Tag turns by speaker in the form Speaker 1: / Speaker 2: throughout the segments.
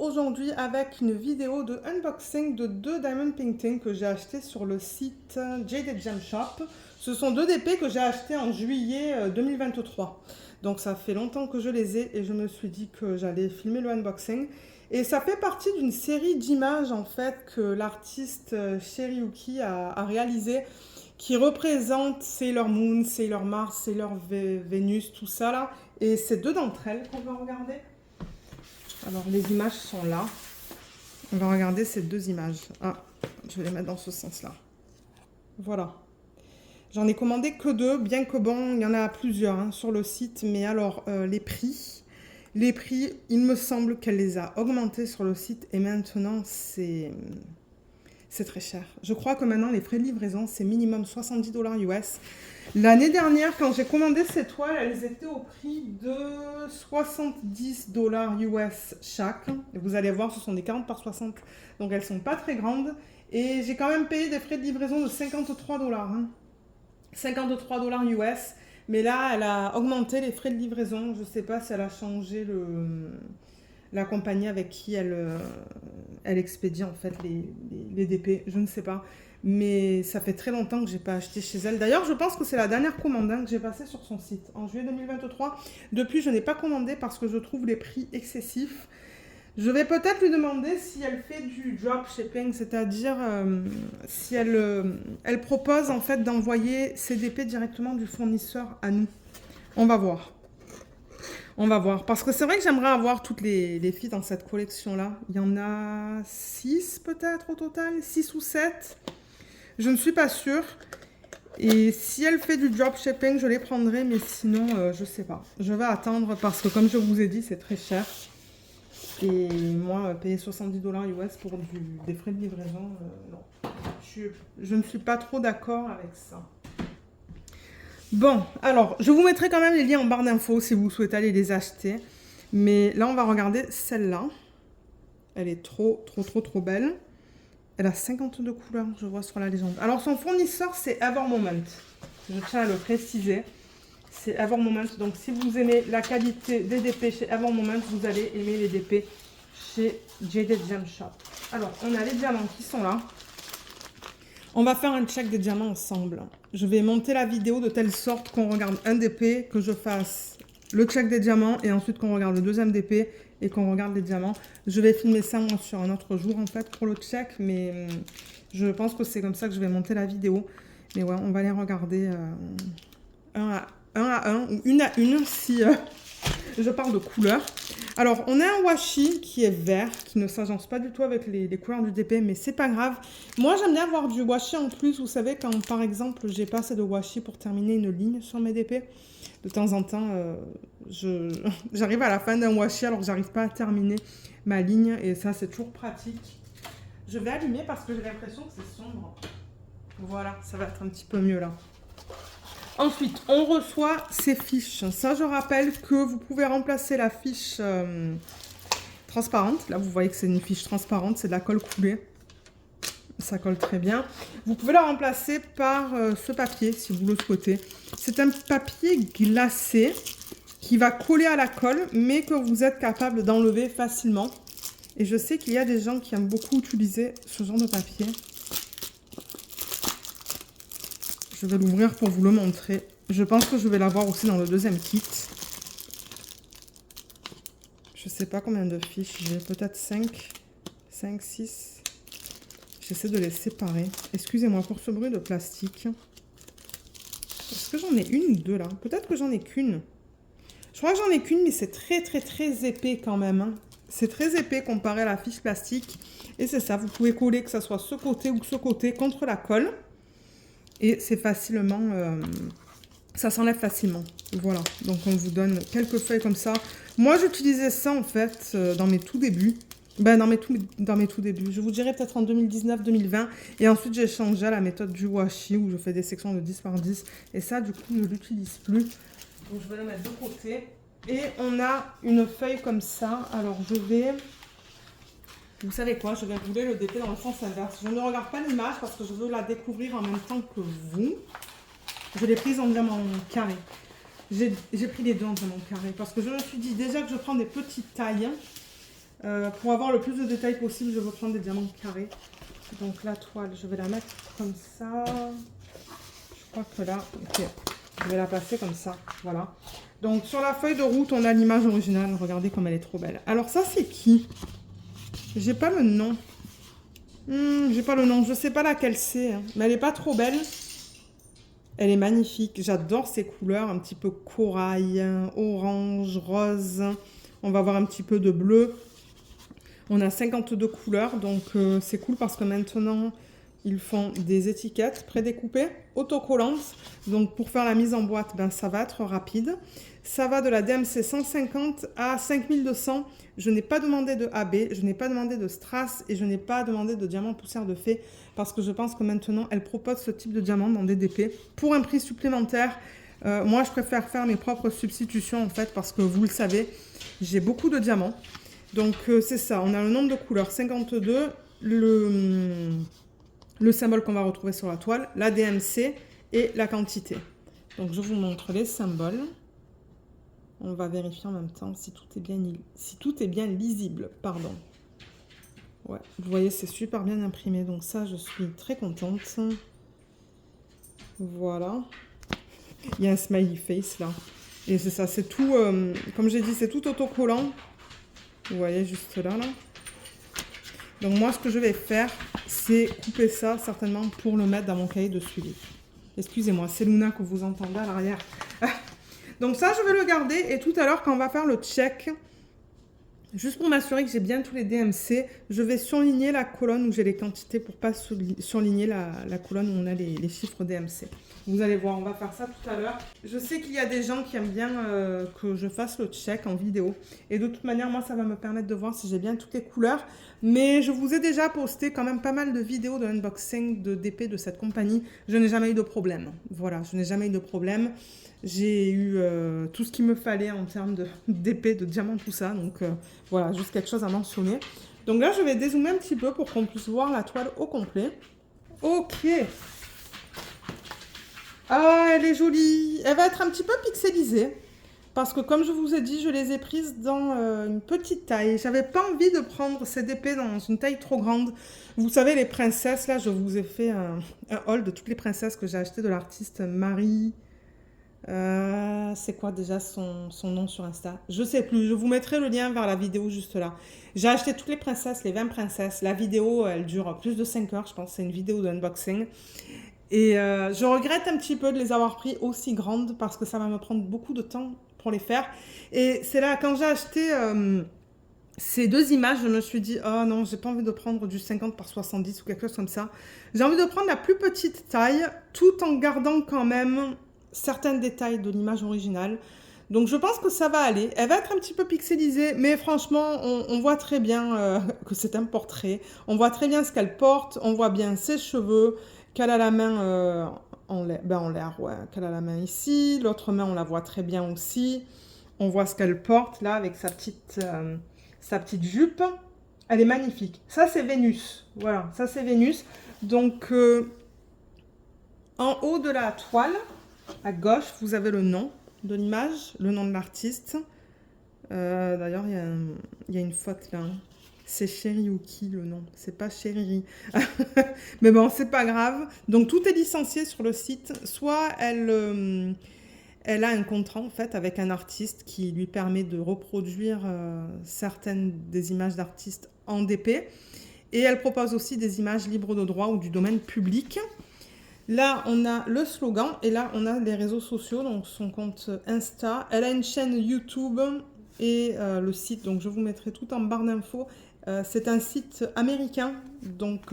Speaker 1: aujourd'hui avec une vidéo de unboxing de deux Diamond Painting que j'ai acheté sur le site Jaded Gem Shop. Ce sont deux DP que j'ai achetés en juillet 2023. Donc ça fait longtemps que je les ai et je me suis dit que j'allais filmer le unboxing. Et ça fait partie d'une série d'images en fait que l'artiste Sheriyuki a réalisé, qui représente Sailor Moon, Sailor Mars, Sailor Venus, tout ça là. Et c'est deux d'entre elles qu'on va regarder. Alors les images sont là. On va regarder ces deux images. Ah, je vais les mettre dans ce sens-là. Voilà. J'en ai commandé que deux, bien que bon, il y en a plusieurs sur le site. Mais alors, les prix, il me semble qu'elle les a augmentés sur le site. Et maintenant, c'est très cher. Je crois que maintenant, les frais de livraison, c'est minimum 70 $ US. L'année dernière, quand j'ai commandé ces toiles, elles étaient au prix de 70 $ US chaque. Et vous allez voir, ce sont des 40 par 60. Donc, elles ne sont pas très grandes. Et j'ai quand même payé des frais de livraison de 53 $. 53 $ US. Mais là, elle a augmenté les frais de livraison. Je ne sais pas si elle a changé la compagnie avec qui elle expédie en fait les DP, je ne sais pas. Mais ça fait très longtemps que je n'ai pas acheté chez elle. D'ailleurs, je pense que c'est la dernière commande que j'ai passée sur son site, en juillet 2023. Depuis, je n'ai pas commandé parce que je trouve les prix excessifs. Je vais peut-être lui demander si elle fait du dropshipping, c'est-à-dire si elle propose en fait d'envoyer ses DP directement du fournisseur à nous. On va voir. On va voir. Parce que c'est vrai que j'aimerais avoir toutes les filles dans cette collection-là. Il y en a 6 peut-être au total, 6 ou 7. Je ne suis pas sûre. Et si elle fait du dropshipping, je les prendrai. Mais sinon, je ne sais pas. Je vais attendre parce que comme je vous ai dit, c'est très cher. Et moi, payer 70 $ US pour des frais de livraison, non. Je ne suis pas trop d'accord avec ça. Bon, alors, je vous mettrai quand même les liens en barre d'infos si vous souhaitez aller les acheter. Mais là, on va regarder celle-là. Elle est trop belle. Elle a 52 couleurs, je vois sur la légende. Alors, son fournisseur, c'est Evermoment. Je tiens à le préciser. C'est Evermoment. Donc, si vous aimez la qualité des DP chez Evermoment, vous allez aimer les DP chez Jaded Gem Shop. Alors, on a les diamants qui sont là. On va faire un check des diamants ensemble. Je vais monter la vidéo de telle sorte qu'on regarde un DP, que je fasse le check des diamants et ensuite qu'on regarde le deuxième DP et qu'on regarde les diamants. Je vais filmer ça moi sur un autre jour en fait pour le check, mais je pense que c'est comme ça que je vais monter la vidéo. Mais ouais, on va les regarder un à un ou une à une si je parle de couleurs. Alors, on a un washi qui est vert, qui ne s'agence pas du tout avec les couleurs du DP, mais c'est pas grave. Moi, j'aime bien avoir du washi en plus. Vous savez, quand par exemple, j'ai pas assez de washi pour terminer une ligne sur mes DP, de temps en temps, j'arrive à la fin d'un washi alors que j'arrive pas à terminer ma ligne. Et ça, c'est toujours pratique. Je vais allumer parce que j'ai l'impression que c'est sombre. Voilà, ça va être un petit peu mieux là. Ensuite, on reçoit ces fiches. Ça, je rappelle que vous pouvez remplacer la fiche transparente. Là, vous voyez que c'est une fiche transparente, c'est de la colle coulée. Ça colle très bien. Vous pouvez la remplacer par ce papier, si vous le souhaitez. C'est un papier glacé qui va coller à la colle, mais que vous êtes capable d'enlever facilement. Et je sais qu'il y a des gens qui aiment beaucoup utiliser ce genre de papier. Je vais l'ouvrir pour vous le montrer. Je pense que je vais l'avoir aussi dans le deuxième kit. Je ne sais pas combien de fiches. J'ai peut-être 5, 6. J'essaie de les séparer. Excusez-moi pour ce bruit de plastique. Est-ce que j'en ai une ou deux là? Peut-être que j'en ai qu'une. Je crois que j'en ai qu'une, mais c'est très épais quand même. C'est très épais comparé à la fiche plastique. Et c'est ça, vous pouvez coller que ce soit ce côté ou ce côté contre la colle. Et c'est facilement, ça s'enlève facilement. Voilà, donc on vous donne quelques feuilles comme ça. Moi, j'utilisais ça en fait dans mes tout débuts. Ben, dans mes tout débuts. Je vous dirais peut-être en 2019-2020. Et ensuite, j'ai changé à la méthode du washi où je fais des sections de 10 par 10. Et ça, du coup, je ne l'utilise plus. Donc, je vais le mettre de côté. Et on a une feuille comme ça. Alors, je vais... Vous savez quoi, je vais rouler le DP dans le sens inverse. Je ne regarde pas l'image parce que je veux la découvrir en même temps que vous. Je l'ai prise en diamant carré. J'ai pris les deux en diamant carré parce que je me suis dit déjà que je prends des petites tailles. Pour avoir le plus de détails possible, je veux prendre des diamants carrés. Donc la toile, je vais la mettre comme ça. Je crois que là, ok. Je vais la placer comme ça, voilà. Donc sur la feuille de route, on a l'image originale. Regardez comme elle est trop belle. Alors ça, c'est qui? J'ai pas le nom. J'ai pas le nom. Je sais pas laquelle c'est, hein. Mais elle est pas trop belle. Elle est magnifique. J'adore ces couleurs, un petit peu corail, orange, rose. On va avoir un petit peu de bleu. On a 52 couleurs, donc c'est cool parce que maintenant, ils font des étiquettes prédécoupées, autocollantes. Donc pour faire la mise en boîte, ben, ça va être rapide. Ça va de la DMC 150 à 5200. Je n'ai pas demandé de AB, je n'ai pas demandé de strass et je n'ai pas demandé de diamant poussière de fée parce que je pense que maintenant, elle propose ce type de diamant dans DDP pour un prix supplémentaire. Moi, je préfère faire mes propres substitutions en fait parce que vous le savez, j'ai beaucoup de diamants. Donc c'est ça, on a le nombre de couleurs 52, le symbole qu'on va retrouver sur la toile, la DMC et la quantité. Donc je vous montre les symboles. On va vérifier en même temps si tout est bien lisible. Pardon. Ouais, vous voyez, c'est super bien imprimé. Donc ça, je suis très contente. Voilà. Il y a un smiley face là. Et c'est ça, c'est tout, comme j'ai dit, c'est tout autocollant. Vous voyez juste là. Donc moi, ce que je vais faire, c'est couper ça certainement pour le mettre dans mon cahier de suivi. Excusez-moi, c'est Luna que vous entendez à l'arrière. Donc ça, je vais le garder. Et tout à l'heure, quand on va faire le check, juste pour m'assurer que j'ai bien tous les DMC, je vais surligner la colonne où j'ai les quantités pour pas surligner la colonne où on a les chiffres DMC. Vous allez voir, on va faire ça tout à l'heure. Je sais qu'il y a des gens qui aiment bien que je fasse le check en vidéo. Et de toute manière, moi, ça va me permettre de voir si j'ai bien toutes les couleurs. Mais je vous ai déjà posté quand même pas mal de vidéos de unboxing de DP de cette compagnie. Je n'ai jamais eu de problème. Voilà, je n'ai jamais eu de problème. J'ai eu tout ce qu'il me fallait en termes d'épée, de diamants, tout ça. Donc voilà, juste quelque chose à mentionner. Donc là, je vais dézoomer un petit peu pour qu'on puisse voir la toile au complet. Ok. Ah, elle est jolie. Elle va être un petit peu pixelisée. Parce que comme je vous ai dit, je les ai prises dans une petite taille. J'avais pas envie de prendre ces épées dans une taille trop grande. Vous savez, les princesses, là, je vous ai fait un haul de toutes les princesses que j'ai achetées de l'artiste Marie... c'est quoi déjà son nom sur Insta? Je sais plus, je vous mettrai le lien vers la vidéo juste là. J'ai acheté toutes les princesses, les 20 princesses. La vidéo, elle dure plus de 5 heures, je pense. C'est une vidéo d'unboxing. Et je regrette un petit peu de les avoir pris aussi grandes parce que ça va me prendre beaucoup de temps pour les faire. Et c'est là, quand j'ai acheté ces deux images, je me suis dit, oh non, j'ai pas envie de prendre du 50 par 70 ou quelque chose comme ça. J'ai envie de prendre la plus petite taille tout en gardant quand même certains détails de l'image originale. Donc je pense que ça va aller. Elle va être un petit peu pixelisée, mais franchement, on voit très bien que c'est un portrait. On voit très bien ce qu'elle porte, on voit bien ses cheveux, qu'elle a la main en l'air, ouais, qu'elle a la main ici. L'autre main, on la voit très bien aussi. On voit ce qu'elle porte là avec sa petite jupe. Elle est magnifique. Ça, c'est Vénus. Voilà, ça, c'est Vénus. Donc, en haut de la toile, à gauche, vous avez le nom de l'image, le nom de l'artiste. D'ailleurs, il y a une faute là. C'est Chéri ou qui le nom? C'est pas Chéri. Mais bon, c'est pas grave. Donc, tout est licencié sur le site. Soit elle a un contrat en fait avec un artiste qui lui permet de reproduire certaines des images d'artistes en DP. Et elle propose aussi des images libres de droit ou du domaine public. Là, on a le slogan et là, on a les réseaux sociaux, donc son compte Insta. Elle a une chaîne YouTube et le site, donc je vous mettrai tout en barre d'infos. C'est un site américain, donc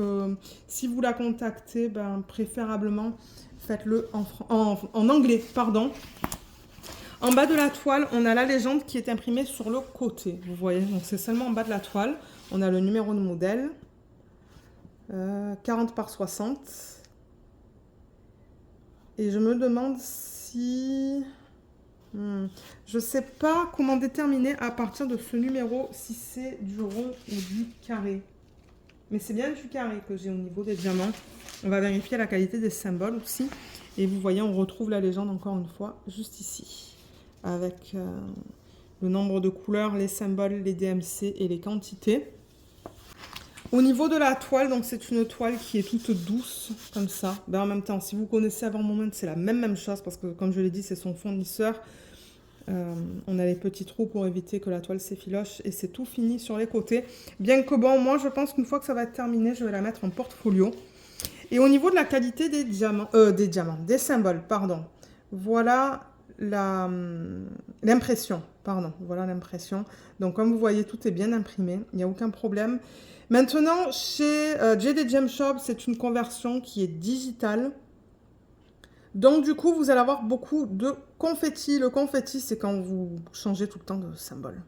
Speaker 1: si vous la contactez, ben, préférablement, faites-le en anglais, pardon. En bas de la toile, on a la légende qui est imprimée sur le côté, vous voyez. Donc c'est seulement en bas de la toile. On a le numéro de modèle, 40 par 60. Et je me demande si... je ne sais pas comment déterminer à partir de ce numéro si c'est du rond ou du carré. Mais c'est bien du carré que j'ai au niveau des diamants. On va vérifier la qualité des symboles aussi. Et vous voyez, on retrouve la légende encore une fois juste ici. Avec le nombre de couleurs, les symboles, les DMC et les quantités. Au niveau de la toile, donc c'est une toile qui est toute douce, comme ça. Ben, en même temps, si vous connaissez Avant Moment, c'est la même chose, parce que comme je l'ai dit, c'est son fournisseur. On a les petits trous pour éviter que la toile s'effiloche, et c'est tout fini sur les côtés. Bien que bon, moi je pense qu'une fois que ça va être terminé, je vais la mettre en portfolio. Et au niveau de la qualité des des symboles, pardon. Voilà l'impression, voilà l'impression. Donc comme vous voyez, tout est bien imprimé, il n'y a aucun problème. Maintenant, chez JD Gem Shop, c'est une conversion qui est digitale. Donc du coup, vous allez avoir beaucoup de confetti. Le confetti, c'est quand vous changez tout le temps de symbole.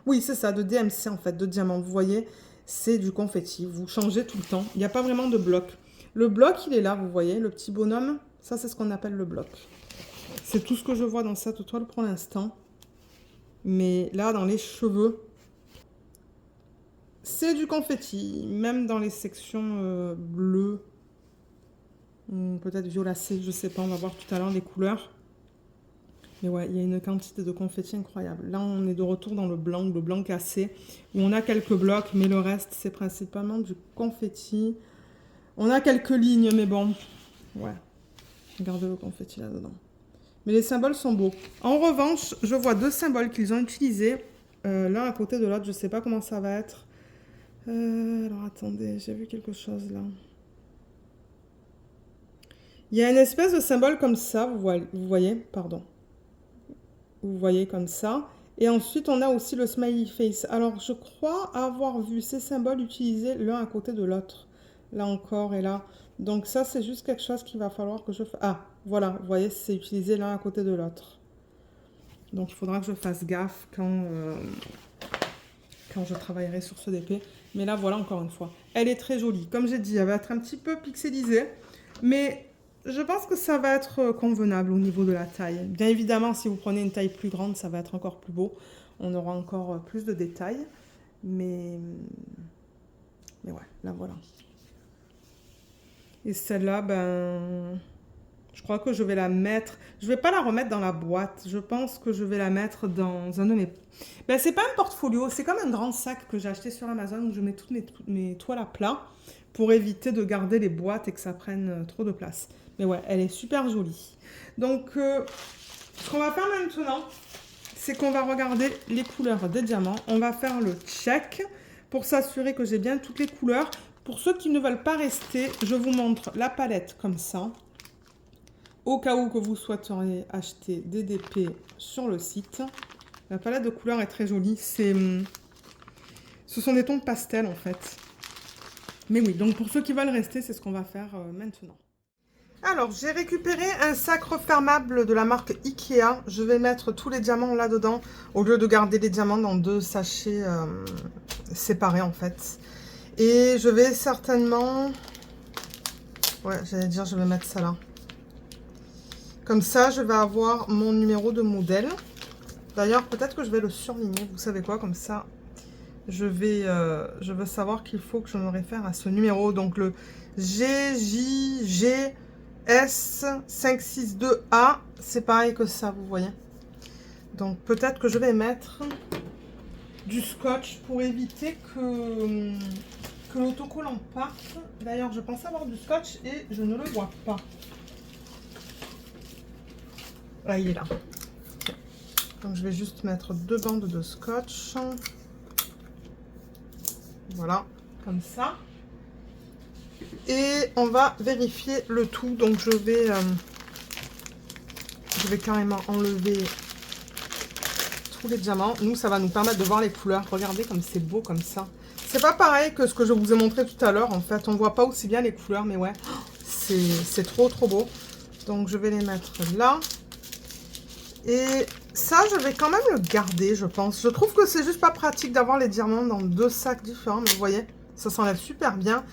Speaker 1: Oui, c'est ça, de DMC en fait, de diamant. Vous voyez, c'est du confetti. Vous changez tout le temps. Il n'y a pas vraiment de bloc. Le bloc, il est là, vous voyez, le petit bonhomme. Ça, c'est ce qu'on appelle le bloc. C'est tout ce que je vois dans cette toile pour l'instant. Mais là, dans les cheveux, c'est du confetti. Même dans les sections bleues, peut-être violacées, je sais pas. On va voir tout à l'heure les couleurs. Mais ouais, il y a une quantité de confetti incroyable. Là, on est de retour dans le blanc cassé, où on a quelques blocs, mais le reste, c'est principalement du confetti. On a quelques lignes, mais bon, ouais. Regardez le confetti là-dedans. Mais les symboles sont beaux. En revanche, je vois deux symboles qu'ils ont utilisés, l'un à côté de l'autre. Je ne sais pas comment ça va être. Alors, attendez, j'ai vu quelque chose là. Il y a une espèce de symbole comme ça, vous voyez, pardon. Vous voyez comme ça. Et ensuite, on a aussi le smiley face. Alors, je crois avoir vu ces symboles utilisés l'un à côté de l'autre. Là encore et là. Donc ça, c'est juste quelque chose qu'il va falloir que je fasse. Ah, voilà, vous voyez, c'est utilisé l'un à côté de l'autre. Donc, il faudra que je fasse gaffe quand je travaillerai sur ce DP. Mais là, voilà, encore une fois. Elle est très jolie. Comme j'ai dit, elle va être un petit peu pixelisée. Mais je pense que ça va être convenable au niveau de la taille. Bien évidemment, si vous prenez une taille plus grande, ça va être encore plus beau. On aura encore plus de détails. Mais ouais, là, voilà. Et celle-là, ben, je crois que je vais la mettre. Je ne vais pas la remettre dans la boîte. Je pense que je vais la mettre dans un de mes... Ben, c'est pas un portfolio, c'est comme un grand sac que j'ai acheté sur Amazon où je mets toutes mes toiles à plat pour éviter de garder les boîtes et que ça prenne trop de place. Mais ouais, elle est super jolie. Donc, ce qu'on va faire maintenant, c'est qu'on va regarder les couleurs des diamants. On va faire le check pour s'assurer que j'ai bien toutes les couleurs. Pour ceux qui ne veulent pas rester, je vous montre la palette comme ça. Au cas où que vous souhaiteriez acheter des DP sur le site. La palette de couleurs est très jolie. Ce sont des tons pastel en fait. Mais oui, donc pour ceux qui veulent rester, c'est ce qu'on va faire maintenant. Alors, j'ai récupéré un sac refermable de la marque Ikea. Je vais mettre tous les diamants là-dedans, au lieu de garder les diamants dans deux sachets séparés en fait. Et je vais certainement... Ouais, j'allais dire, je vais mettre ça là. Comme ça, je vais avoir mon numéro de modèle. D'ailleurs, peut-être que je vais le surligner. Vous savez quoi, comme ça, je veux savoir qu'il faut que je me réfère à ce numéro. Donc, le GJGS562A, c'est pareil que ça, vous voyez. Donc, peut-être que je vais mettre du scotch pour éviter que l'autocollant parte. D'ailleurs, je pensais avoir du scotch et je ne le vois pas. Ah, il est là. Donc, je vais juste mettre 2 bandes de scotch. Voilà, comme ça. Et on va vérifier le tout. Donc, je vais carrément enlever tous les diamants. Nous, ça va nous permettre de voir les couleurs. Regardez comme c'est beau comme ça. C'est pas pareil que ce que je vous ai montré tout à l'heure. En fait, on voit pas aussi bien les couleurs, mais ouais, c'est trop beau. Donc, je vais les mettre là. Et ça, je vais quand même le garder, je pense. Je trouve que c'est juste pas pratique d'avoir les diamants dans 2 sacs différents. Mais vous voyez, ça s'enlève super bien.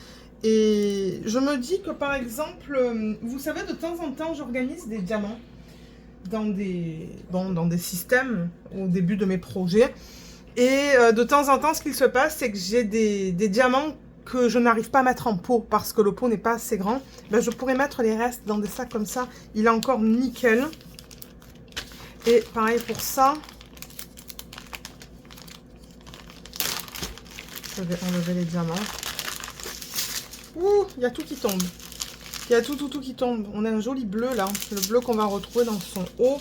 Speaker 1: Et je me dis que, par exemple, vous savez, de temps en temps, j'organise des diamants dans des systèmes au début de mes projets. Et de temps en temps, ce qu'il se passe, c'est que j'ai des diamants que je n'arrive pas à mettre en pot parce que le pot n'est pas assez grand. Ben, je pourrais mettre les restes dans des sacs comme ça. Il est encore nickel. Et pareil pour ça. Je vais enlever les diamants. Ouh, il y a tout qui tombe. Il y a tout qui tombe. On a un joli bleu là. C'est le bleu qu'on va retrouver dans son haut.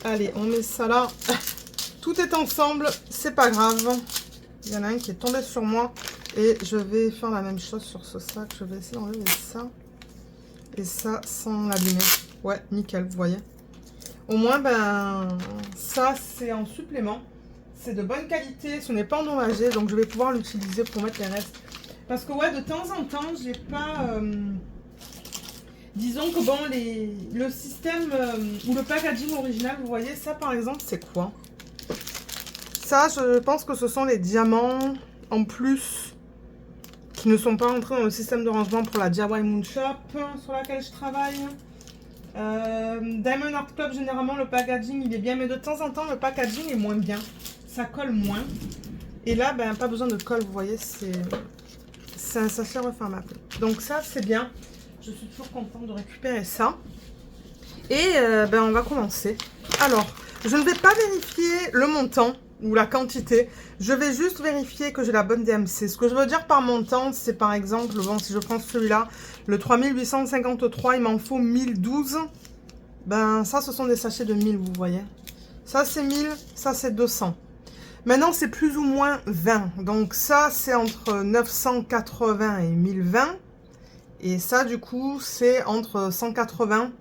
Speaker 1: Allez, on met ça là. Tout est ensemble, c'est pas grave. Il y en a un qui est tombé sur moi. Et je vais faire la même chose sur ce sac. Je vais essayer d'enlever ça. Et ça sans l'abîmer. Ouais, nickel, vous voyez. Au moins, ben, ça c'est en supplément. C'est de bonne qualité, ce n'est pas endommagé. Donc je vais pouvoir l'utiliser pour mettre les restes. Parce que ouais, de temps en temps, j'ai pas... disons que bon, le système ou le packaging original, vous voyez, ça par exemple, c'est quoi? Ça, je pense que ce sont les diamants en plus qui ne sont pas entrés dans le système de rangement pour la DIY Moon Shop sur laquelle je travaille. Diamond Art Club, généralement, le packaging, il est bien, mais de temps en temps, le packaging est moins bien. Ça colle moins. Et là, ben, pas besoin de colle, vous voyez, c'est un sachet refermable. Donc ça, c'est bien. Je suis toujours contente de récupérer ça. Et ben, on va commencer. Alors, je ne vais pas vérifier le montant ou la quantité. Je vais juste vérifier que j'ai la bonne DMC. Ce que je veux dire par montant, c'est par exemple, bon, si je prends celui-là, le 3853, il m'en faut 1012. Ben, ça, ce sont des sachets de 1000, vous voyez. Ça, c'est 1000, ça, c'est 200. Maintenant, c'est plus ou moins 20. Donc, ça, c'est entre 980 et 1020. Et ça, du coup, c'est entre 180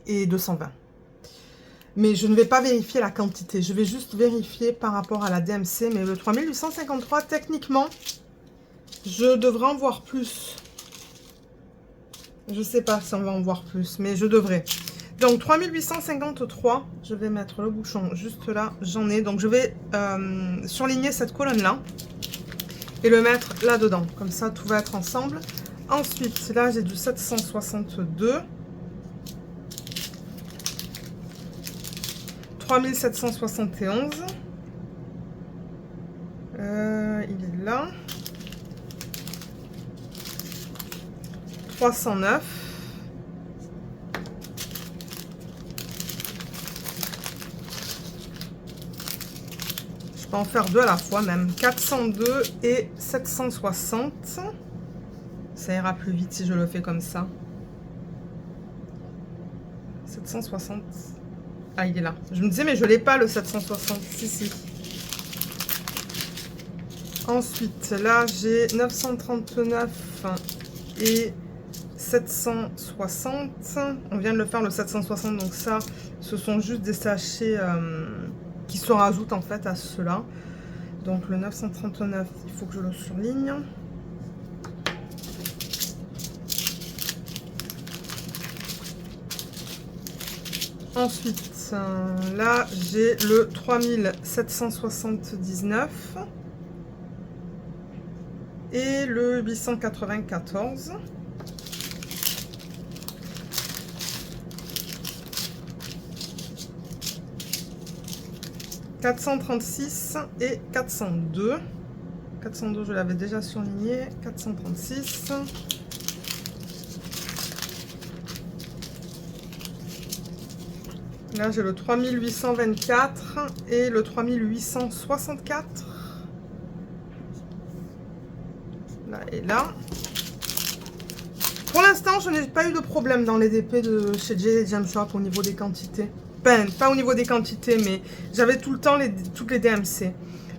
Speaker 1: et 220. Mais je ne vais pas vérifier la quantité. Je vais juste vérifier par rapport à la DMC. Mais le 3853, techniquement, je devrais en voir plus. Je ne sais pas si on va en voir plus, mais je devrais. Donc, 3853, je vais mettre le bouchon juste là. J'en ai. Donc, je vais surligner cette colonne-là et le mettre là-dedans. Comme ça, tout va être ensemble. Ensuite, là, j'ai du 762. 3771. Il est là. 309. Je peux en faire deux à la fois même. 402 et 760. Ça ira plus vite si je le fais comme ça. 760. Ah, il est là. Je me disais, mais je l'ai pas le 760. Si, si. Ensuite, là, j'ai 939 et 760. On vient de le faire, le 760. Donc ça, ce sont juste des sachets qui se rajoutent en fait à ceux-là. Donc le 939, il faut que je le surligne. Ensuite, là, j'ai le 3779 et le 894. « 436 et 402. 402, je l'avais déjà surligné. 436. Là, j'ai le 3824 et le 3864. Là et là. Pour l'instant, je n'ai pas eu de problème dans les DP de chez JD Jam Shop au niveau des quantités. Ben, pas au niveau des quantités, mais j'avais tout le temps toutes les DMC.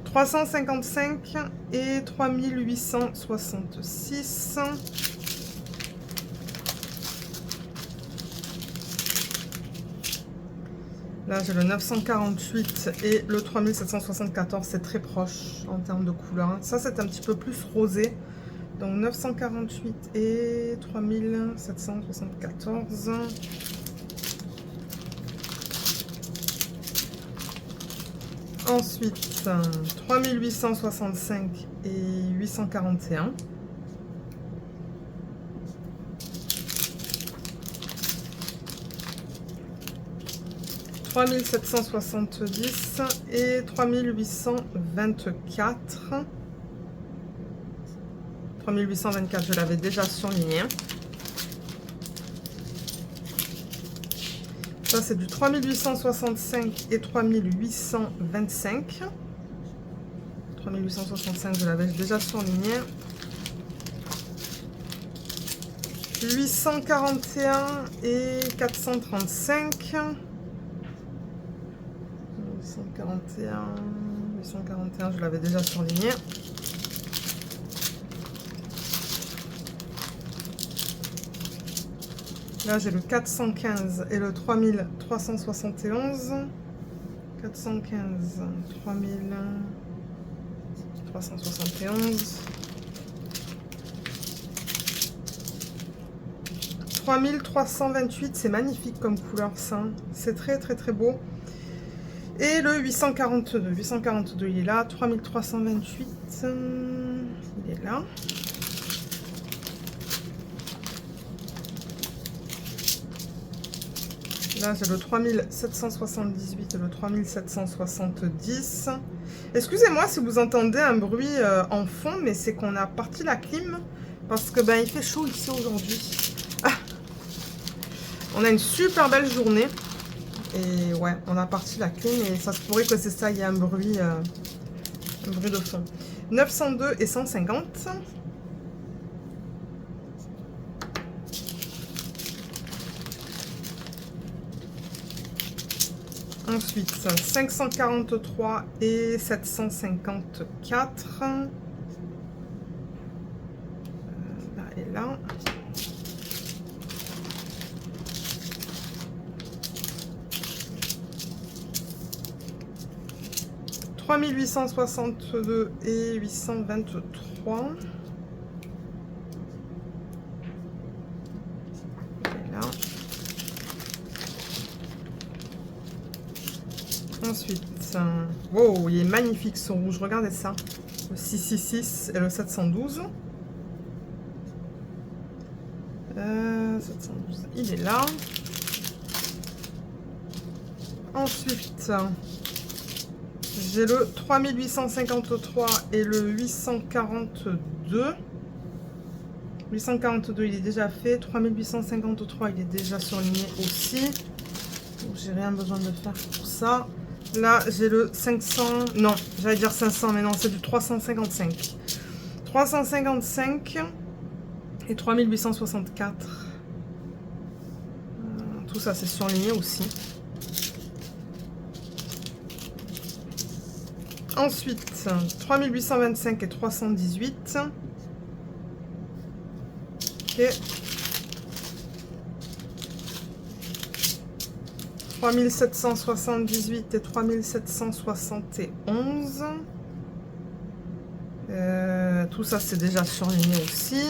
Speaker 1: 355 et 3866. Là, j'ai le 948 et le 3774. C'est très proche en termes de couleur. Ça, c'est un petit peu plus rosé. Donc, 948 et 3774. Ensuite, 3865 et 841. « 3770 et 3824. 3824, je l'avais déjà surligné. Ça, c'est du 3865 et 3825. 3865, je l'avais déjà surligné. 841 et 435. 841, je l'avais déjà surligné. Là, j'ai le 415 et le 3371. 415, 3371. 3328, c'est magnifique comme couleur, ça. C'est très très très beau. Et le 842. 842, il est là. 3328, il est là. Là, j'ai le 3778 et le 3770. Excusez-moi si vous entendez un bruit en fond, mais c'est qu'on a parti la clim parce que il fait chaud ici aujourd'hui. Ah, on a une super belle journée et ouais, on a parti la clim et ça se pourrait que c'est ça, il y a un bruit de fond. 902 et 150. Ensuite, 543 et 754. Là et là. « 3862 et 823. » Et là. Ensuite, wow, il est magnifique ce rouge, regardez ça. Le 666 et le 712. 712, il est là. Ensuite, j'ai le 3853 et le 842. 842, il est déjà fait. 3853, il est déjà surligné aussi. Donc, j'ai rien besoin de faire pour ça. Là, j'ai le 500... Non, j'allais dire 500, mais non, c'est du 355. 355 et 3864. Tout ça, c'est surligné aussi. Ensuite, 3825 et 318. Ok. 3778 et 3771. Tout ça, c'est déjà surligné aussi.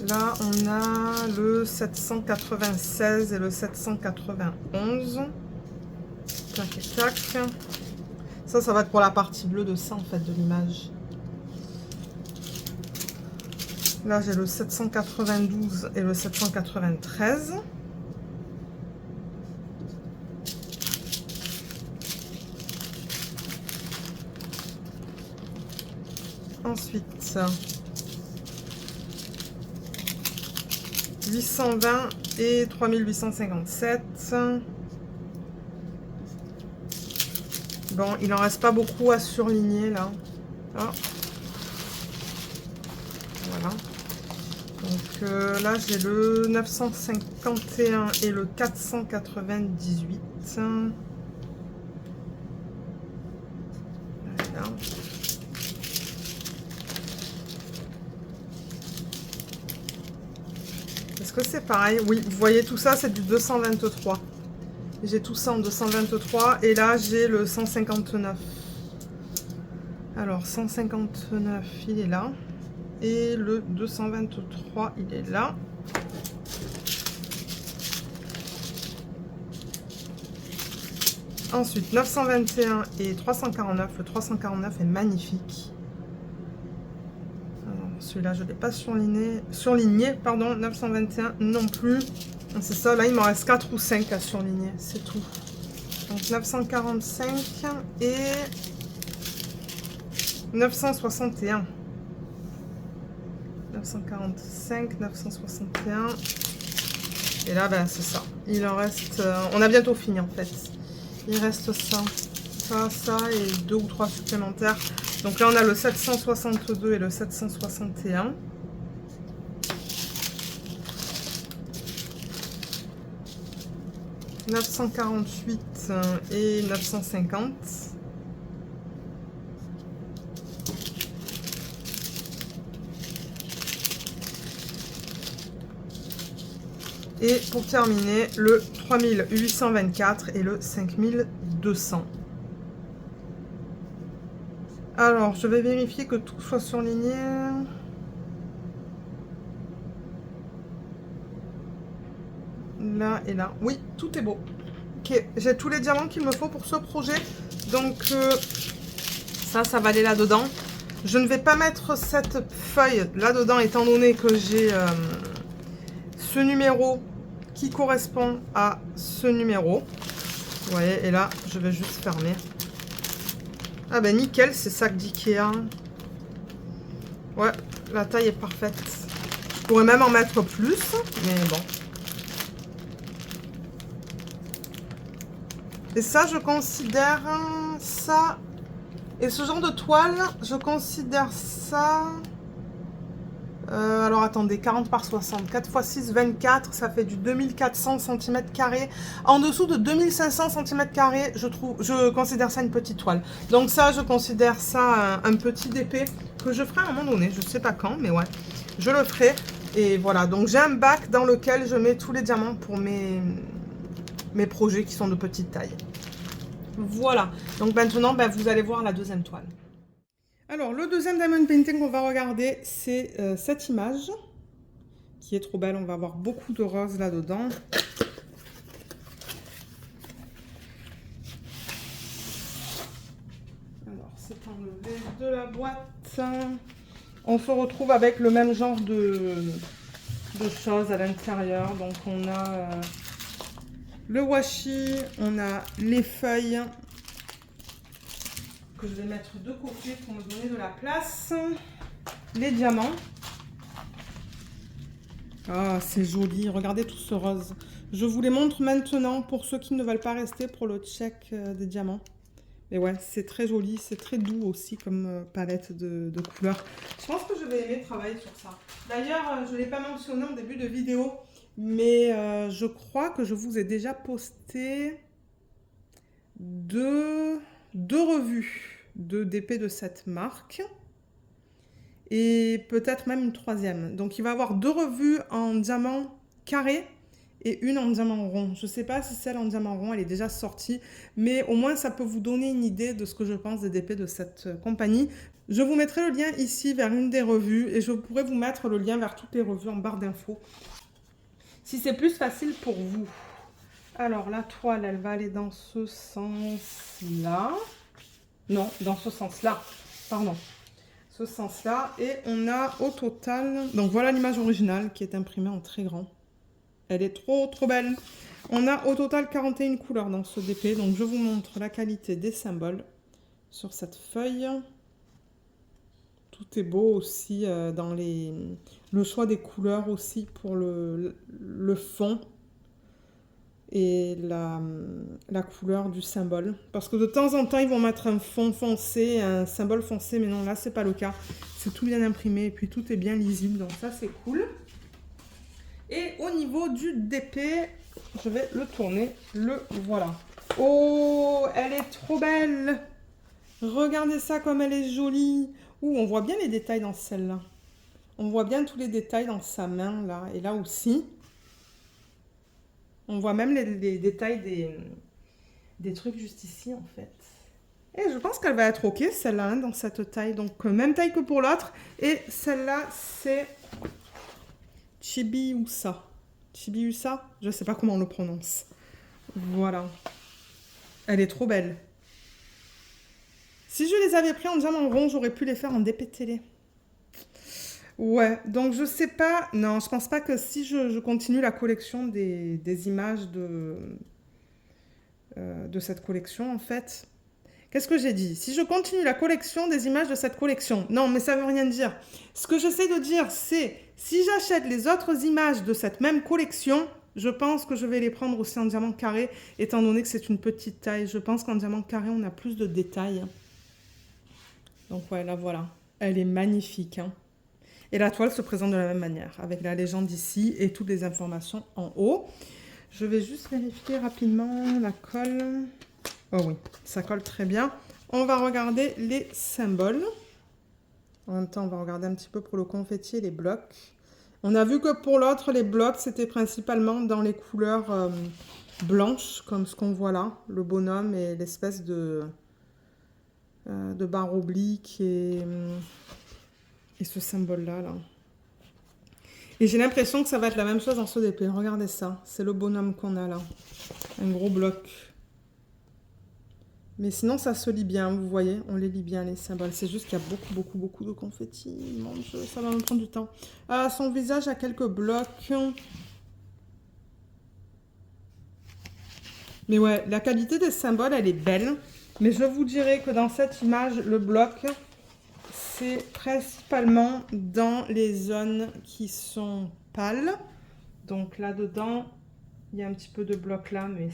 Speaker 1: Là, on a le 796 et le 791. Tac et tac. Ça va être pour la partie bleue de ça, en fait, de l'image. Là, j'ai le 792 et le 793. Ensuite, 820 et 3857. Bon, il n'en reste pas beaucoup à surligner, là. Ah. Voilà. Donc là, j'ai le 951 et le 498. Voilà. Est-ce que c'est pareil? Oui, vous voyez tout ça, c'est du 223. J'ai tout ça en 223 et là, j'ai le 159. Alors, 159, il est là. Et le 223, il est là. Ensuite, 921 et 349. Le 349 est magnifique. Celui-là, je ne l'ai pas surligné. Pardon, 921 non plus. C'est ça, là, il m'en reste 4 ou 5 à surligner. C'est tout. Donc, 945 et 961. 945, 961. Et là, ben, c'est ça. Il en reste... on a bientôt fini, en fait. Il reste ça. Ça et 2 ou 3 supplémentaires. Donc là, on a le 762 et le 761. « 948 et 950. Et pour terminer, le 3824 et le 5200. Alors, je vais vérifier que tout soit surligné. Là et là. Oui, tout est beau. Ok, j'ai tous les diamants qu'il me faut pour ce projet. Donc, ça va aller là-dedans. Je ne vais pas mettre cette feuille là-dedans, étant donné que j'ai ce numéro qui correspond à ce numéro. Vous voyez, et là, je vais juste fermer. Ah ben nickel, c'est sac d'Ikea. Ouais, la taille est parfaite. Je pourrais même en mettre plus, mais bon. Et ça, je considère ça... Et ce genre de toile, je considère ça... alors attendez, 40 par 60, 4 x 6, 24, ça fait du 2400 cm². En dessous de 2500 cm², je considère ça une petite toile. Donc ça, je considère ça un petit DP que je ferai à un moment donné, je sais pas quand, mais ouais, je le ferai. Et voilà, donc j'ai un bac dans lequel je mets tous les diamants pour mes projets qui sont de petite taille. Voilà, donc maintenant, ben, vous allez voir la deuxième toile. Alors, le deuxième diamond painting qu'on va regarder, c'est cette image, qui est trop belle. On va avoir beaucoup de roses là-dedans. Alors, c'est enlevé de la boîte. On se retrouve avec le même genre de choses à l'intérieur. Donc, on a le washi, on a les feuilles que je vais mettre de côté pour me donner de la place. Les diamants. Ah, c'est joli. Regardez tout ce rose. Je vous les montre maintenant pour ceux qui ne veulent pas rester pour le check des diamants. Mais ouais, c'est très joli. C'est très doux aussi comme palette de couleurs. Je pense que je vais aimer travailler sur ça. D'ailleurs, je ne l'ai pas mentionné en début de vidéo, mais je crois que je vous ai déjà posté deux revues de DP de cette marque et peut-être même une troisième. Donc il va y avoir 2 revues en diamant carré et une en diamant rond. Je ne sais pas si celle en diamant rond elle est déjà sortie, mais au moins ça peut vous donner une idée de ce que je pense des DP de cette compagnie. Je vous mettrai le lien ici vers une des revues et je pourrai vous mettre le lien vers toutes les revues en barre d'infos si c'est plus facile pour vous. Alors, la toile, elle va aller dans ce sens-là. Non, dans ce sens-là. Pardon. Ce sens-là. Et on a au total... Donc, voilà l'image originale qui est imprimée en très grand. Elle est trop, trop belle. On a au total 41 couleurs dans ce DP. Donc, je vous montre la qualité des symboles sur cette feuille. Tout est beau aussi dans le choix des couleurs aussi pour le fond. Et la couleur du symbole. Parce que de temps en temps, ils vont mettre un fond foncé, un symbole foncé, mais non, là, c'est pas le cas. C'est tout bien imprimé et puis tout est bien lisible, donc ça, c'est cool. Et au niveau du DP, je vais le tourner, le voilà. Oh, elle est trop belle! Regardez ça comme elle est jolie! Ouh, on voit bien les détails dans celle-là. On voit bien tous les détails dans sa main, là, et là aussi. On voit même les détails des trucs juste ici, en fait. Et je pense qu'elle va être OK, celle-là, hein, dans cette taille. Donc, même taille que pour l'autre. Et celle-là, c'est Chibiusa. Chibiusa, je ne sais pas comment on le prononce. Voilà. Elle est trop belle. Si je les avais pris en diamant rond, j'aurais pu les faire en DP télé. Ouais, donc je sais pas, non, je pense pas que si je continue la collection des images de cette collection, en fait, Qu'est-ce que j'ai dit? Si je continue la collection des images de cette collection. Non, mais ça veut rien dire. Ce que j'essaie de dire, c'est si j'achète les autres images de cette même collection, je pense que je vais les prendre aussi en diamant carré, étant donné que c'est une petite taille. Je pense qu'en diamant carré, on a plus de détails. Donc ouais, là voilà. Elle est magnifique. Hein. Et la toile se présente de la même manière, avec la légende ici et toutes les informations en haut. Je vais juste vérifier rapidement la colle. Oh oui, ça colle très bien. On va regarder les symboles. En même temps, on va regarder un petit peu pour le confetti et les blocs. On a vu que pour l'autre, les blocs, c'était principalement dans les couleurs blanches, comme ce qu'on voit là. Le bonhomme et l'espèce de barre oblique et ce symbole-là. Là. Et j'ai l'impression que ça va être la même chose en saut d'épée. Regardez ça, c'est le bonhomme qu'on a là. Un gros bloc. Mais sinon, ça se lit bien, vous voyez, on les lit bien, les symboles. C'est juste qu'il y a beaucoup de confettis. Mon Dieu, ça va me prendre du temps. Ah, son visage a quelques blocs. Mais ouais, la qualité des symboles, elle est belle. Mais je vous dirais que dans cette image, le bloc, c'est principalement dans les zones qui sont pâles. Donc là-dedans, il y a un petit peu de bloc là, mais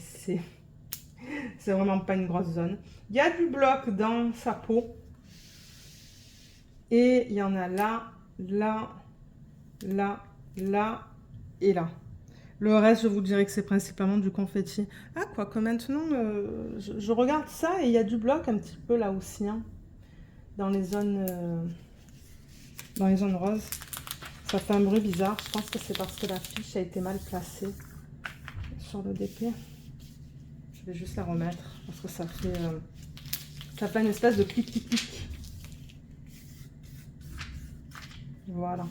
Speaker 1: c'est vraiment pas une grosse zone. Il y a du bloc dans sa peau. Et il y en a là, là, là, là et là. Le reste, je vous dirais que c'est principalement du confetti. Ah, quoique maintenant, je regarde ça et il y a du bloc un petit peu là aussi. Hein, dans les zones roses. Ça fait un bruit bizarre. Je pense que c'est parce que la fiche a été mal placée sur le DP. Je vais juste la remettre parce que ça fait une espèce de clic. Voilà.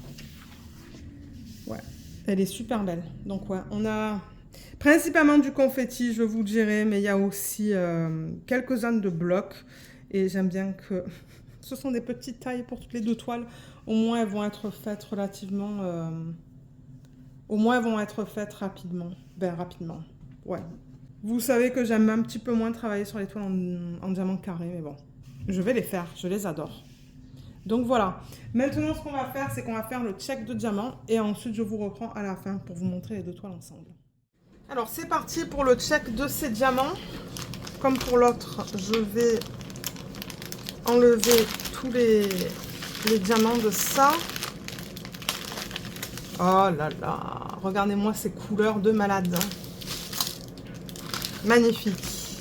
Speaker 1: Ouais, elle est super belle. Donc ouais, on a principalement du confetti, je vous dirais, mais il y a aussi quelques zones de blocs. Et j'aime bien que ce sont des petites tailles pour toutes les deux toiles. Au moins, elles vont être faites relativement... Au moins, elles vont être faites rapidement. Ben, rapidement. Ouais. Vous savez que j'aime un petit peu moins travailler sur les toiles en diamant carré, mais bon. Je vais les faire, je les adore. Donc voilà. Maintenant, ce qu'on va faire, c'est qu'on va faire le check de diamant. Et ensuite, je vous reprends à la fin pour vous montrer les deux toiles ensemble. Alors, c'est parti pour le check de ces diamants. Comme pour l'autre, je vais enlever tous les diamants de ça. Oh là là, regardez-moi ces couleurs de malade. Magnifique.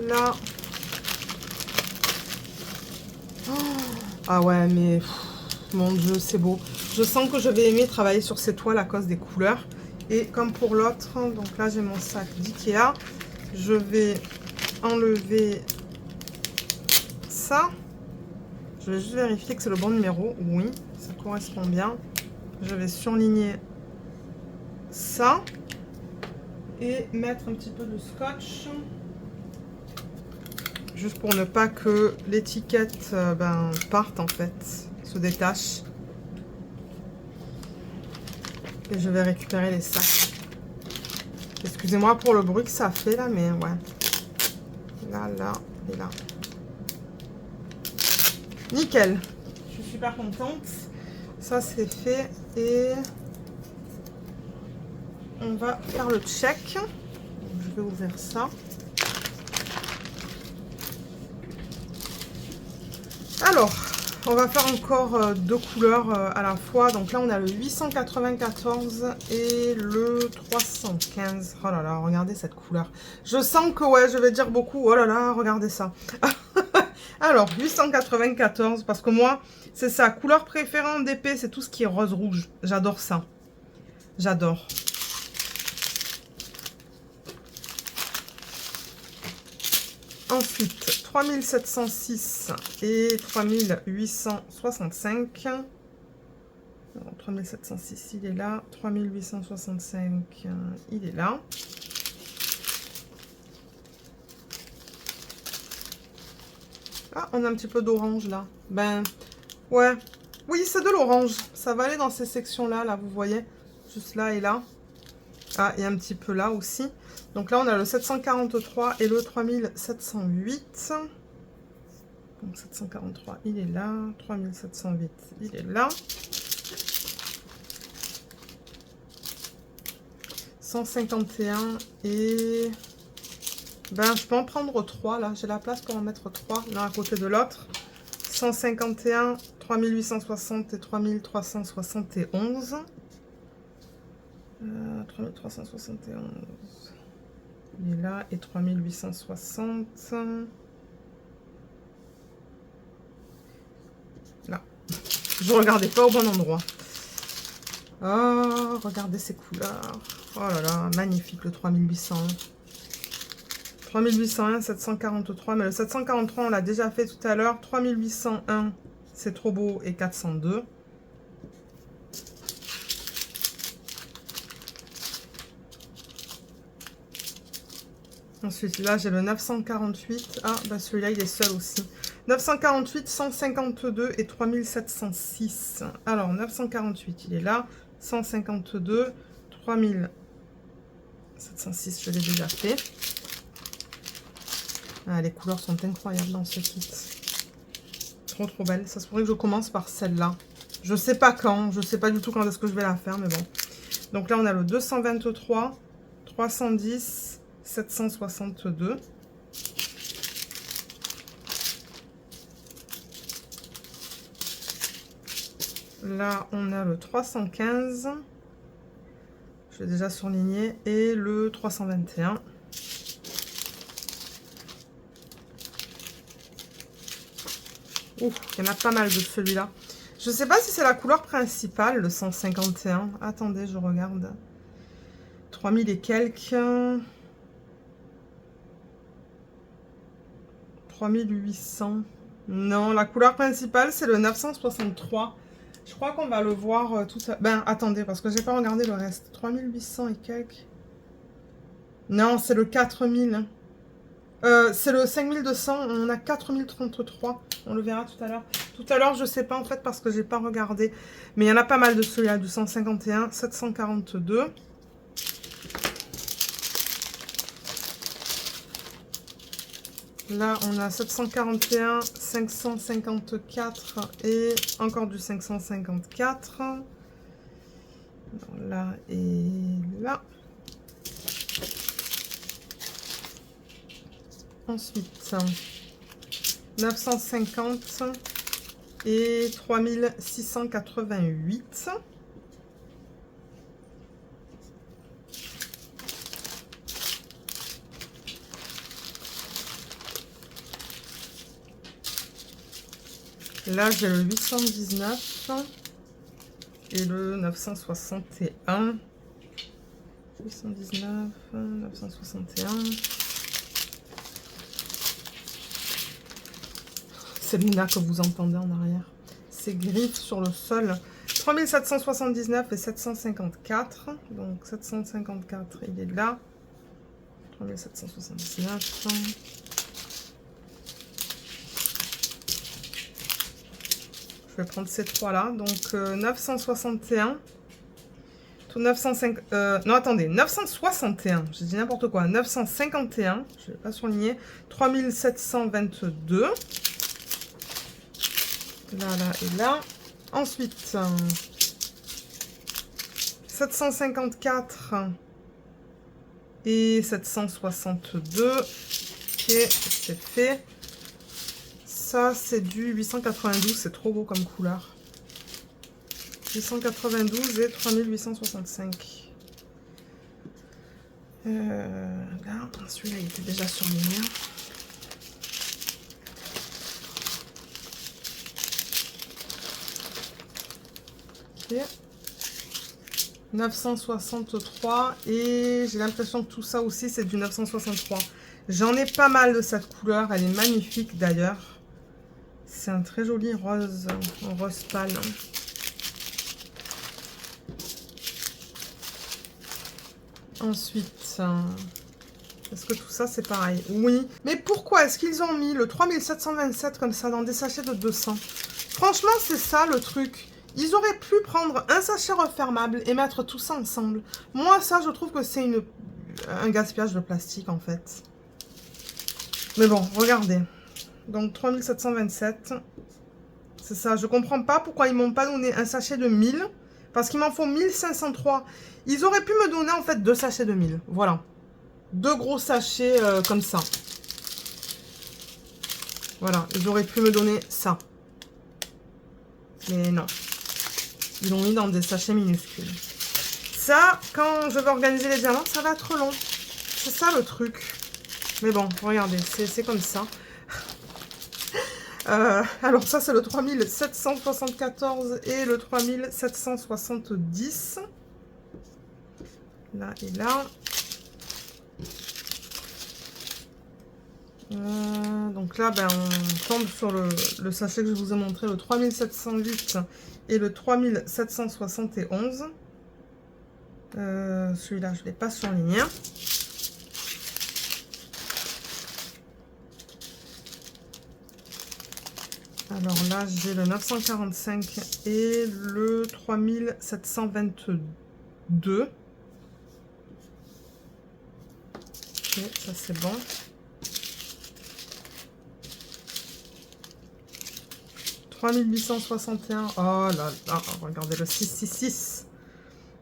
Speaker 1: Là. Oh, ah ouais, mais mon Dieu, c'est beau. Je sens que je vais aimer travailler sur ces toiles à cause des couleurs. Et comme pour l'autre, donc là j'ai mon sac d'Ikea. Je vais enlever ça. Je vais juste vérifier que c'est le bon numéro. Oui, ça correspond bien. Je vais surligner ça et mettre un petit peu de scotch juste pour ne pas que l'étiquette parte en fait, se détache. Et je vais récupérer les sacs. Excusez-moi pour le bruit que ça fait là, mais ouais. Là, là et là. Nickel. Je suis super contente. Ça c'est fait et on va faire le check. Donc, je vais ouvrir ça. Alors, on va faire encore deux couleurs à la fois. Donc là, on a le 894 et le 315. Oh là là, regardez cette couleur. Je sens que, ouais, je vais dire beaucoup. Oh là là, regardez ça. Alors, 894, parce que moi, c'est ça. Couleur préférée en DP, c'est tout ce qui est rose-rouge. J'adore ça. J'adore. Ensuite, 3706 et 3865. Alors, 3706, il est là. 3865, il est là. Ah, on a un petit peu d'orange là. Ben, ouais. Oui, c'est de l'orange. Ça va aller dans ces sections-là, là, vous voyez. Juste là et là. Ah, et un petit peu là aussi. Donc là, on a le 743 et le 3708. Donc 743, il est là. 3708, il est là. 151 et... Ben, je peux en prendre 3 là. J'ai la place pour en mettre 3 l'un à côté de l'autre. 151, 3860 et 3371. 3371. Il est là. Et 3860. Là. Je ne regardais pas au bon endroit. Oh, regardez ces couleurs. Oh là là, magnifique le 3800. 3801, 743, mais le 743, on l'a déjà fait tout à l'heure. 3801, c'est trop beau, et 402. Ensuite, là, j'ai le 948. Ah, bah celui-là, il est seul aussi. 948, 152 et 3706. Alors, 948, il est là. 152, 3706, je l'ai déjà fait. Ah, les couleurs sont incroyables dans ce kit. Trop trop belle. Ça se pourrait que je commence par celle-là. Je sais pas quand. Je sais pas du tout quand est-ce que je vais la faire, mais bon. Donc là, on a le 223, 310, 762. Là, on a le 315. Je l'ai déjà surligné. Et le 321. Ouf, il y en a pas mal de celui-là. Je sais pas si c'est la couleur principale, le 151. Attendez, je regarde. 3000 et quelques. 3800. Non, la couleur principale, c'est le 963. Je crois qu'on va le voir tout à... Ben, attendez, parce que j'ai pas regardé le reste. 3800 et quelques. Non, c'est le 4000. C'est le 5200, on a 4033, on le verra tout à l'heure. Tout à l'heure, je sais pas en fait parce que j'ai pas regardé. Mais il y en a pas mal de ceux-là, du 151, 742. Là, on a 741, 554 et encore du 554. Là et là. Ensuite, 950 et 3688. Là, j'ai le 819 et le 961. 819, 961. C'est Luna que vous entendez en arrière. Ces griffes sur le sol. 3779 et 754. Donc 754, il est là. 3779. Je vais prendre ces trois-là. Donc 961. Tout 905. Non, attendez. 961. J'ai dit n'importe quoi. 951. Je ne vais pas surligner. 3722. Là, là et là. Ensuite, 754 et 762. Ok, c'est fait. Ça, c'est du 892. C'est trop beau comme couleur. 892 et 3865. Là, celui-là, il était déjà surligné. Ok. 963 et j'ai l'impression que tout ça aussi c'est du 963. J'en ai pas mal de cette couleur, elle est magnifique d'ailleurs. C'est un très joli rose, en rose pâle. Ensuite, est-ce que tout ça c'est pareil? Oui. Mais pourquoi est-ce qu'ils ont mis le 3727 comme ça dans des sachets de 200? Franchement, c'est ça le truc. Ils auraient pu prendre un sachet refermable et mettre tout ça ensemble. Moi, ça, je trouve que c'est un gaspillage de plastique, en fait. Mais bon, regardez. Donc 3727. C'est ça, je comprends pas pourquoi ils m'ont pas donné un sachet de 1000. Parce qu'il m'en faut 1503. Ils auraient pu me donner en fait 2 sachets de 1000. Voilà. 2 gros sachets comme ça. Voilà, ils auraient pu me donner ça. Mais non. Ils l'ont mis dans des sachets minuscules. Ça, quand je vais organiser les diamants, ça va être long. C'est ça le truc. Mais bon, regardez, c'est comme ça. Alors ça, c'est le 3774 et le 3770. Là et là. Donc là, ben, on tombe sur le sachet que je vous ai montré, le 3708 et le 3771. Celui-là, je ne l'ai pas surligné. Alors là, j'ai le 945 et le 3722. Ok, ça c'est bon. « 3861. Oh là là, regardez le 666.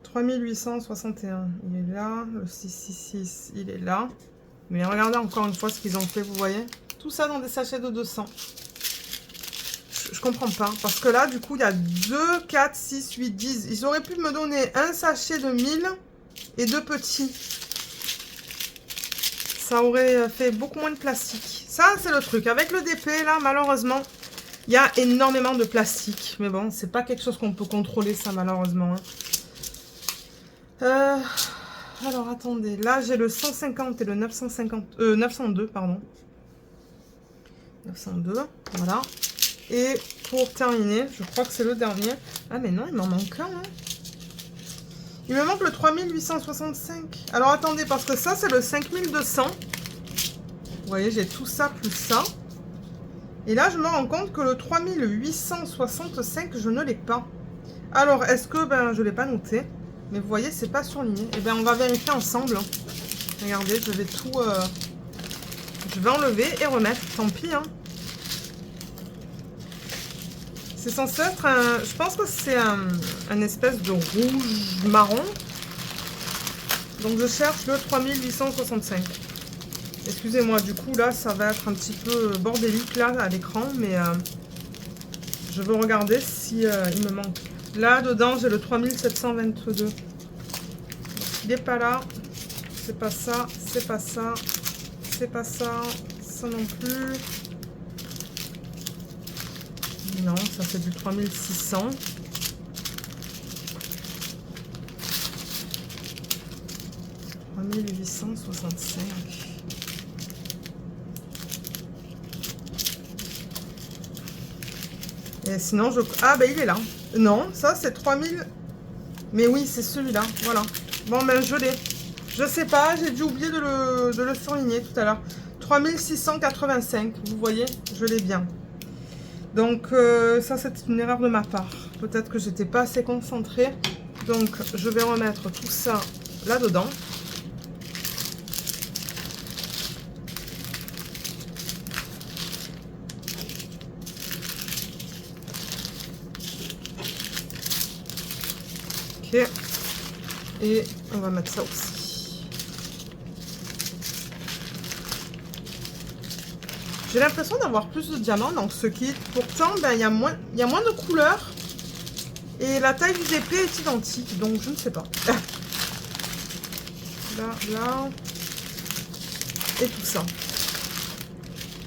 Speaker 1: 3861, il est là. Le 666, il est là. Mais regardez encore une fois ce qu'ils ont fait, vous voyez. Tout ça dans des sachets de 200. Je comprends pas. Parce que là, du coup, il y a 2, 4, 6, 8, 10. Ils auraient pu me donner un sachet de 1000 et 2 petits. Ça aurait fait beaucoup moins de plastique. Ça, c'est le truc. Avec le DP, là, malheureusement, il y a énormément de plastique. Mais bon, c'est pas quelque chose qu'on peut contrôler, ça, malheureusement. Alors, attendez. Là, j'ai le 150 et le 902, pardon. 902, voilà. Et pour terminer, je crois que c'est le dernier. Ah, mais non, il m'en manque un, hein. Il me manque le 3865. Alors, attendez, parce que ça, c'est le 5200. Vous voyez, j'ai tout ça plus ça. Et là, je me rends compte que le 3865, je ne l'ai pas. Alors, est-ce que ben, je ne l'ai pas noté? Mais vous voyez, c'est pas surligné. Eh bien, on va vérifier ensemble. Regardez, je vais tout... Je vais enlever et remettre. Tant pis, hein. C'est censé être un... Je pense que c'est un espèce de rouge marron. Donc, je cherche le 3865. Excusez-moi, du coup, là, ça va être un petit peu bordélique, là, à l'écran. Mais je veux regarder si il me manque. Là, dedans, j'ai le 3722. Il n'est pas là. C'est pas ça. C'est pas ça. C'est pas ça. Ça non plus. Non, ça c'est du 3600. « 3865. » Et sinon, je... Ah, ben il est là. Non, ça c'est 3000... Mais oui, c'est celui-là, voilà. Bon, ben je l'ai. Je sais pas, j'ai dû oublier de le surligner tout à l'heure. 3685, vous voyez, je l'ai bien. Donc, ça c'est une erreur de ma part. Peut-être que j'étais pas assez concentrée. Donc, je vais remettre tout ça là-dedans. Ok. Et on va mettre ça aussi. J'ai l'impression d'avoir plus de diamants dans ce kit. Pourtant, ben, il y a moins de couleurs. Et la taille du DP est identique. Donc, je ne sais pas. Là, là. Et tout ça.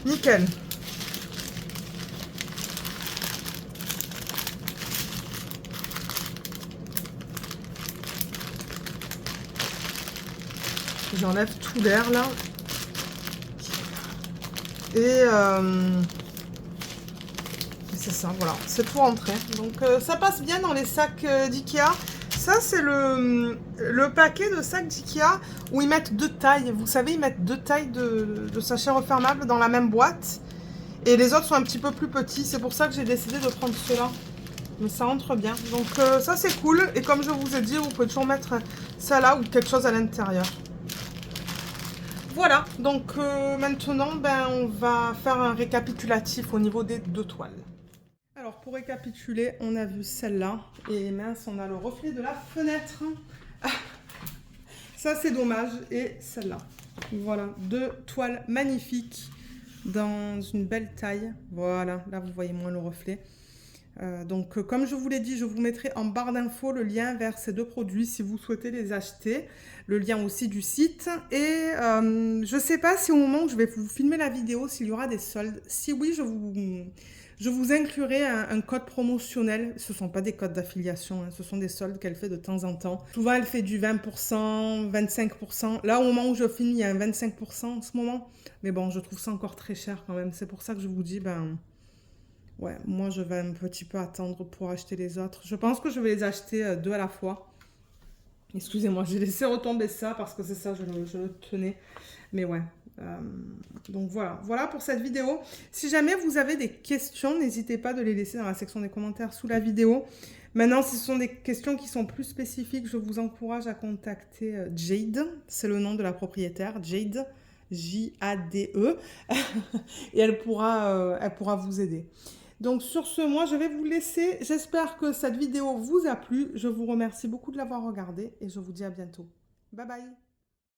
Speaker 1: Nickel. J'enlève tout l'air là. Et c'est ça, voilà. C'est tout rentré. Donc ça passe bien dans les sacs d'Ikea. Ça, c'est le paquet de sacs d'Ikea où ils mettent 2 tailles. Vous savez, ils mettent 2 tailles de sachets refermables dans la même boîte. Et les autres sont un petit peu plus petits. C'est pour ça que j'ai décidé de prendre ceux-là. Mais ça rentre bien. Donc ça, c'est cool. Et comme je vous ai dit, vous pouvez toujours mettre ça là ou quelque chose à l'intérieur. Voilà, donc maintenant, ben, on va faire un récapitulatif au niveau des 2 toiles. Alors, pour récapituler, on a vu celle-là, et mince, on a le reflet de la fenêtre. Ça, c'est dommage, et celle-là. Voilà, 2 toiles magnifiques dans une belle taille. Voilà, là, vous voyez moins le reflet. Donc, comme je vous l'ai dit, je vous mettrai en barre d'infos le lien vers ces 2 produits si vous souhaitez les acheter. Le lien aussi du site. Et je ne sais pas si au moment où je vais vous filmer la vidéo, s'il y aura des soldes. Si oui, je vous inclurai un code promotionnel. Ce ne sont pas des codes d'affiliation, hein, ce sont des soldes qu'elle fait de temps en temps. Souvent, elle fait du 20%, 25%. Là, au moment où je filme, il y a un 25% en ce moment. Mais bon, je trouve ça encore très cher quand même. C'est pour ça que je vous dis, ben... ouais, moi je vais un petit peu attendre pour acheter les autres. Je pense que je vais les acheter 2 à la fois. Excusez-moi, j'ai laissé retomber ça parce que c'est ça, je le tenais. Mais ouais. Donc voilà, voilà pour cette vidéo. Si jamais vous avez des questions, n'hésitez pas de les laisser dans la section des commentaires sous la vidéo. Maintenant, si ce sont des questions qui sont plus spécifiques, je vous encourage à contacter Jade. C'est le nom de la propriétaire, Jade. J-A-D-E. Et elle pourra vous aider. Donc sur ce, moi je vais vous laisser. J'espère que cette vidéo vous a plu. Je vous remercie beaucoup de l'avoir regardée et je vous dis à bientôt. Bye bye.